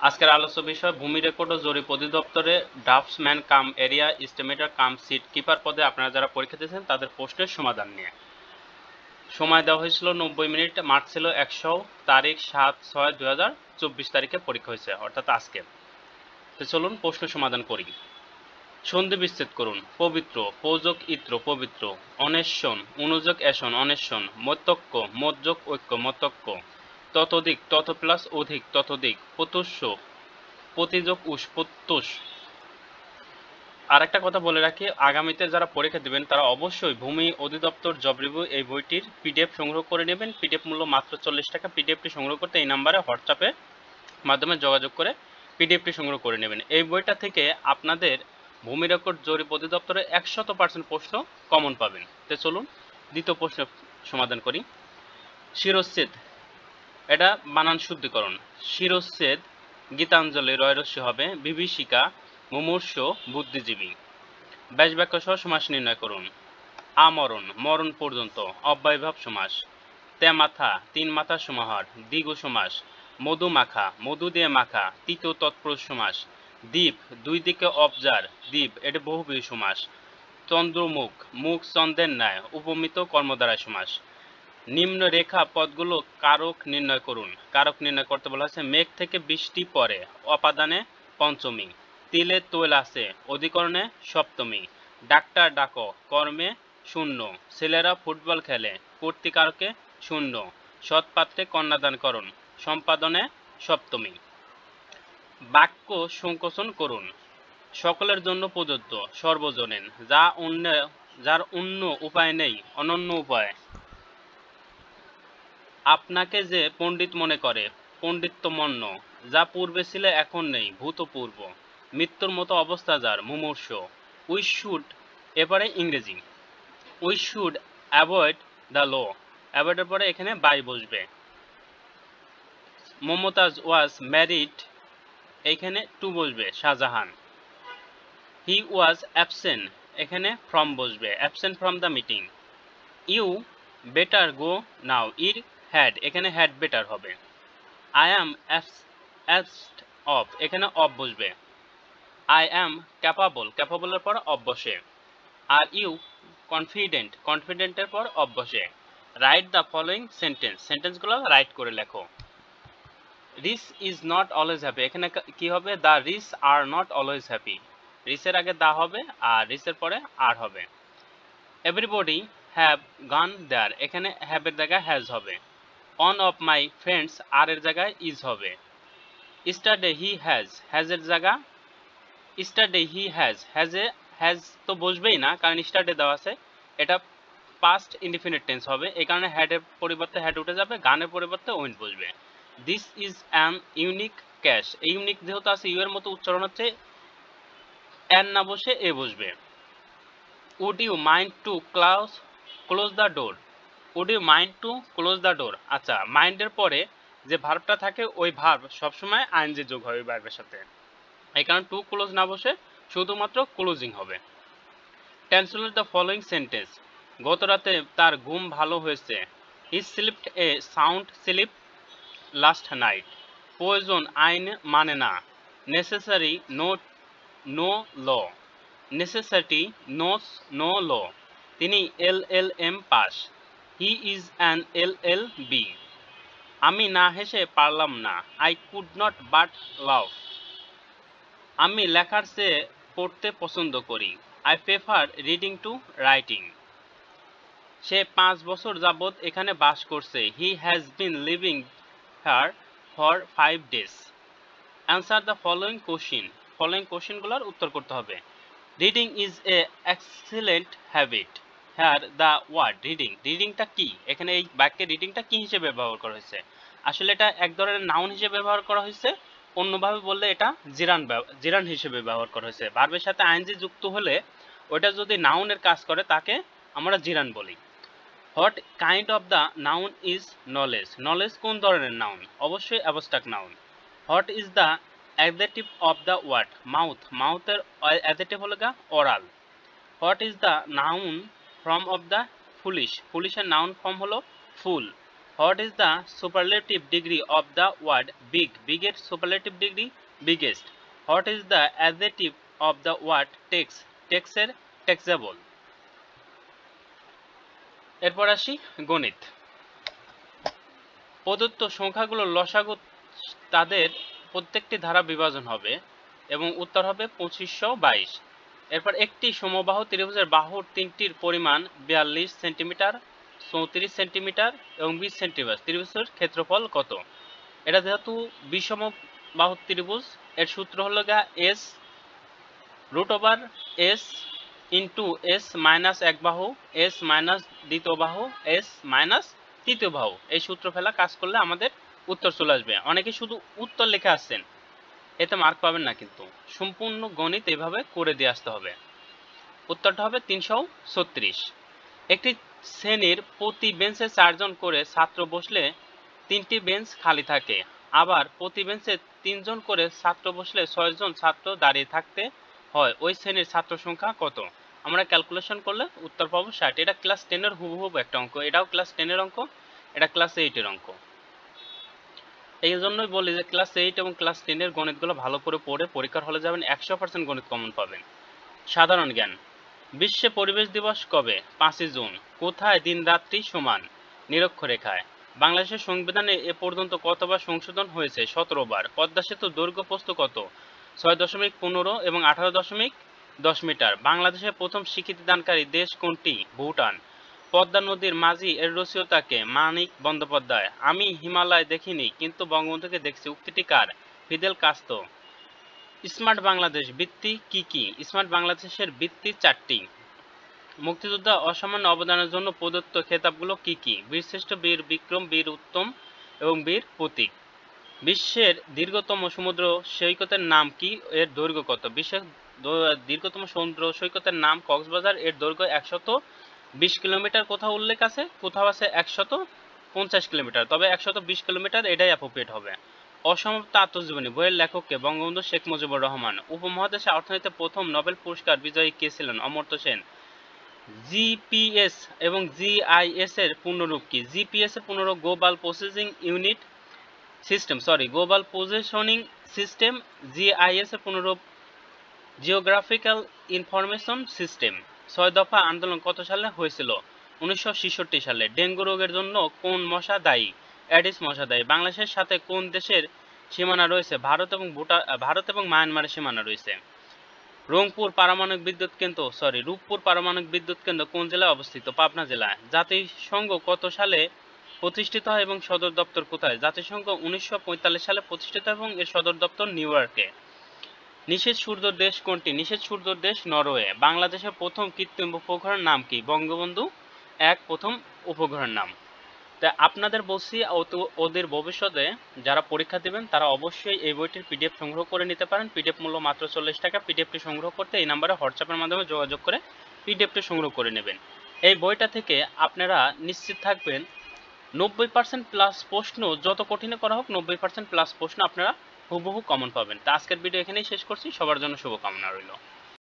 আজকের আলোচ্য বিষয় ভূমি রেকর্ড ও জরিপ অধিদপ্তরে ড্রাফটসম্যান কাম এরিয়া এস্টিমেটর কাম সিট কিপার পদে আপনারা যারা পরীক্ষা দিয়েছেন তাদের প্রশ্নের সমাধান নিয়ে। সময় দেওয়া হয়েছিল 90 মিনিট, মার্ক ছিল 100, তারিখ 7/6/2024 তারিখে পরীক্ষা হয়েছে, অর্থাৎ আজকে। তো চলুন প্রশ্ন সমাধান করি। সন্ধি বিচ্ছেদ করুন। পবিত্র, পৌযোগ ইত্র পবিত্র, অনেশ্বন, অনুযোগ এসন অনেশ্বন, মত্যক্য, মজ্যোগ ঐক্য মতক্য, ততোধিক, তত প্লাস অধিক ততোধিক, প্রত্যুষ্য, প্রতিযোগ উস প্রত্যুষ। আর একটা কথা বলে রাখি, আগামীতে যারা পরীক্ষা দেবেন তারা অবশ্যই ভূমি অধিদপ্তর জব রিভিউ এই বইটির পিডিএফ সংগ্রহ করে নেবেন। পিডিএফ মূল্য মাত্র 40 টাকা। পিডিএফটি সংগ্রহ করতে এই নাম্বারে হোয়াটসঅ্যাপে মাধ্যমে যোগাযোগ করে পিডিএফটি সংগ্রহ করে নেবেন। এই বইটা থেকে আপনাদের ভূমি রেকর্ড জরিপ অধিদপ্তরে 100% প্রশ্ন কমন পাবেন। তো চলুন দ্বিতীয় প্রশ্ন সমাধান করি। শিরশ্ছেদ, এটা বানান শুদ্ধিকরণ। শিরশ্ছেদ, গীতাঞ্জলি রয়রস্য হবে বিভীষিকা, মুমূর্ষ, বুদ্ধিজীবী। ব্যাস বাক্য সহ সমাস নির্ণয় করুন। আমরণ, মরণ পর্যন্ত, অব্যয়ভাব সমাস। তেমাথা, তিন মাথার সমাহার, দ্বিগু সমাস। মধুমাখা, মধু দিয়ে মাখা, তৃতীয় তৎপুরুষ সমাস। দ্বীপ, দুই দিকে অবজার, দ্বীপ, এটা বহুব্রীহি সমাস। চন্দ্রমুখ, মুখ চন্দ্রের ন্যায়, উপমিত কর্মদ্বারায় সমাস। নিম্ন রেখা পদগুলো কারক নির্ণয় করুন। কারক নির্ণয় করতে বলা হয়েছে। মেঘ থেকে বৃষ্টি পড়ে, অপাদানে পঞ্চমী। তিলে তৈল আছে, অধিকরণে সপ্তমী। ডাক্তার ডাকো, কর্মে শূন্য। ছেলেরা ফুটবল খেলে, কর্তৃকারকে শূন্য। সৎপাত্রে কন্যাদান করুন, সম্পাদনে সপ্তমী। বাক্য সংকোচন করুন। সকলের জন্য প্রযোজ্য, সর্বজনীন, যার অন্য উপায় নেই, অনন্য উপায়। আপনাকে যে পণ্ডিত মনে করে, পণ্ডিত্যমন্য, যা পূর্বে ছিল এখন নেই, ভূতপূর্ব। মৃত্যুর মতো অবস্থা যার, মুমূর্ষ। উই শুড, এবারে ইংরেজি। We should avoid the law. অ্যাভয়েডের পরে এখানে বাই বসবে। মমতাজ ওয়াজ ম্যারিড, এখানে টু বসবে, শাহজাহান। হি ওয়াজ অ্যাবসেন্ট, এখানে ফ্রম বসবে, absent from the meeting. You better go now, ইর হ্যাড, এখানে হ্যাড বেটার হবে। আই অ্যাম অ্যাবসড অফ, এখানে অফ বসবে। আই অ্যাম ক্যাপাবল, ক্যাপাবলের পর অফ বসে। আর ইউ কনফিডেন্ট, কনফিডেন্টের পর অফ বসে। রাইট দ্য ফলোয়িং সেন্টেন্স, সেন্টেন্সগুলো রাইট করে লেখো। Rich is not always happy, এখানে কি হবে? The rich are not always happy. রিসের আগে দা হবে আর রিসের পরে আর হবে। এভরিবডি হ্যাভ গান দেয়ার, এখানে হ্যাভের জায়গায় হ্যাজ হবে। অন অফ মাই ফ্রেন্ডস, আর এর জায়গায় ইজ হবে। ইস্টারডে হি হ্যাজ, হ্যাজের জায়গা ইস্টারডে হি হ্যাজ, হ্যাজ তো বসবেই না, কারণ ইস্টারডে দেওয়া আছে। এটা পাস্ট ইনডিফিনিট টেন্স হবে, এই কারণে হ্যাডের পরিবর্তে হ্যাড উঠে যাবে, গানের পরিবর্তে ওয়েন্ট বসবে। This is an unique cash, এই ইউনিক যেহেতু আছে ইউ এর মতো উচ্চারণ হচ্ছে, অ্যান না বসে এ বসবে। Would you mind to close the door, would you mind to close the door. আচ্ছা, মাইন্ডের পরে যে ভার্বটা থাকে ওই ভার্ব সবসময় আইএনজি যোগ হয় ওই ভার্বের সাথে, এই কারণে টু ক্লোজ না বসে শুধুমাত্র ক্লোজিং হবে। Translate the following sentence. গত রাতে তার ঘুম ভালো হয়েছে। He slept a sound sleep last night. প্রয়োজন আইন মানে না। Necessary no law. Necessity knows no law. তিনি LLM পাস। He is an LLB। আমি না হেসে পারলাম না। I could not but laugh. আমি লেখার চেয়ে পড়তে পছন্দ করি। I prefer reading to writing. সে 5 বছর যাবৎ এখানে বাস করছে। He has been living here for 5 days. Answer the following question, following কোশ্চিনগুলোর উত্তর করতে হবে। Reading is a excellent habit. Here the word reading, রিডিংটা কি? এখানে এই বাক্যে রিডিংটা কি হিসেবে ব্যবহার করা হয়েছে? আসলে এটা এক ধরনের নাউন হিসেবে ব্যবহার করা হয়েছে, অন্যভাবে বললে এটা জিরান হিসেবে ব্যবহার করা হয়েছে। ভার্বের সাথে আইএনজি যুক্ত হলে ওটা যদি নাউনের কাজ করে তাকে আমরা জিরান বলি। What kind of the noun is knowledge, knowledge কোন ধরনের নাউন? অবশ্যই abstract noun. What is the adjective of the word mouth, মাউথের অ্যাডজেক্টিভ হলো গা oral. What is the noun form of the foolish, ফুলিশের নাউন ফর্ম হলো fool. What is the superlative degree of the word big? বিগের superlative degree biggest. What is the adjective of the word tax? টেক্সের taxable. এরপর আসি গণিত। প্রদত্ত সংখ্যাগুলোর লসাগু তাদের প্রত্যেকটি ধারা বিভাজন হবে এবং উত্তর হবে 2522। এরপর একটি সমবাহু ত্রিভুজের বাহুর তিনটির পরিমাণ 42 সেন্টিমিটার, 34 সেন্টিমিটার এবং 20 সেন্টিমিটার। ত্রিভুজের ক্ষেত্রফল কত? এটা যেহেতু বিষমবাহু ত্রিভুজ, এর সূত্র হলো S root over S into S minus এক বাহু, এস মাইনাস দ্বিতীয় বাহু, এস মাইনাস তৃতীয় বাহু। এই সূত্র ফেলা কাজ করলে আমাদের উত্তর চলে আসবে। অনেকে শুধু উত্তর লিখে আসছেন, এতে মার্ক পাবেন না, কিন্তু সম্পূর্ণ গণিত এভাবে করে দিয়ে আসতে হবে। উত্তরটা হবে 336। একটি শ্রেণীর প্রতি বেঞ্চে 4 জন করে ছাত্র বসলে 3টি বেঞ্চ খালি থাকে, আবার প্রতি বেঞ্চে 3 জন করে ছাত্র বসলে 6 জন ছাত্র দাঁড়িয়ে থাকতে হয়। ওই শ্রেণীর ছাত্র সংখ্যা কত? আমরা ক্যালকুলেশন করলে উত্তর পাবো 60। এটা ক্লাস 10 এর হুবহু একটা অঙ্ক, এটাও ক্লাস 10 এর অঙ্ক, এটা ক্লাস 8 এর অঙ্ক। এই জন্যই বলি যে ক্লাস 8 এবং ক্লাস 10 এর গণিতগুলো ভালো করে পড়ে পরীক্ষার হলে যাবেন, 100% গণিত কমন পাবেন। সাধারণ জ্ঞান। বিশ্ব পরিবেশ দিবস কবে? 5 জুন। কোথায় দিন রাত্রি সমান? নিরক্ষরেখায়। বাংলাদেশের সংবিধানে এ পর্যন্ত কতবার সংশোধন হয়েছে? 17 বার। পদ্মা সেতুর দৈর্ঘ্য প্রস্থ কত? 6.15 এবং 18.10 মিটার। বাংলাদেশের প্রথম স্বীকৃতিদানকারী দেশ কোনটি? ভুটান। পদ্মা নদীর মাঝি এর রচয়িতা কে? মানিক বন্দ্যোপাধ্যায়। আমি হিমালয় দেখিনি কিন্তু বঙ্গবন্ধুকে দেখছি, উক্তিটি কার? Fidel Castro. স্মার্ট বাংলাদেশ বৃত্তি কি কি? স্মার্ট বাংলাদেশের বৃত্তি 4টি। মুক্তিযোদ্ধা অসামান্য অবদানের জন্য প্রদত্ত খেতাবগুলো কি কি? বীরশ্রেষ্ঠ, বীর বিক্রম, বীর উত্তম এবং বীর প্রতীক। বিশ্বের দীর্ঘতম সমুদ্র সৈকতের নাম কি? এর দৈর্ঘ্য কত? বিশ্বের দীর্ঘতম সমুদ্র সৈকতের নাম কক্সবাজার, এর দৈর্ঘ্য 120 কিলোমিটার। কোথাও উল্লেখ আছে, কোথাও আছে 150 কিলোমিটার, তবে 120 কিলোমিটার এটাই অ্যাপ্রোপ্রিয়েট হবে। অসমাপ্ত আত্মজীবনী বইয়ের লেখককে? বঙ্গবন্ধু শেখ মুজিবুর রহমান। উপমহাদেশে অর্থনীতিতে প্রথম নোবেল পুরস্কার বিজয়ী কে ছিলেন? অমর্ত্য সেন। জিপিএস এবং জিআইএস এর পূর্ণরূপ কি? জিপিএস এর পূর্ণরূপ global processing unit system, global positioning system. GIS এর পূর্ণরূপ জিওগ্রাফিক্যাল ইনফরমেশন সিস্টেম। 6 দফা আন্দোলন কত সালে হয়েছিল? 1966 সালে। ডেঙ্গু রোগের জন্য কোন মশা দায়ী? অ্যাডিস মশা দায়ী। বাংলাদেশের সাথে কোন দেশের সীমানা রয়েছে? ভারত এবং মায়ানমারের সীমানা রয়েছে। রূপপুর পারমাণবিক বিদ্যুৎ কেন্দ্র কোন জেলায় অবস্থিত? পাবনা জেলায়। জাতিসংঘ কত সালে প্রতিষ্ঠিত হয় এবং সদর দপ্তর কোথায়? জাতিসংঘ 1945 সালে প্রতিষ্ঠিত এবং এর সদর দপ্তর নিউ ইয়র্কে। নিষেধ সূর্য দেশ কোনটি? নিষেধ সূর্য দেশ নরওয়ে। বাংলাদেশের প্রথম কৃত্রিম উপগ্রহের নাম কি? বঙ্গবন্ধু 1 প্রথম উপগ্রহের নাম। তা আপনাদের বলছি ওদের ভবিষ্যতে যারা পরীক্ষা দেবেন তারা অবশ্যই এই বইটির পিডিএফ সংগ্রহ করে নিতে পারেন। পিডিএফ মূল্য মাত্র 40 টাকা। পিডিএফটি সংগ্রহ করতে এই নাম্বারে হোয়াটসঅ্যাপের মাধ্যমে যোগাযোগ করে পিডিএফটি সংগ্রহ করে নেবেন। এই বইটা থেকে আপনারা নিশ্চিত থাকবেন 90% প্লাস প্রশ্ন, যত কঠিনে করা হোক 90% প্লাস প্রশ্ন আপনারা হুবহু কমন পাবেন। তা আজকের ভিডিও এখানেই শেষ করছি। সবার জন্য শুভকামনা রইল।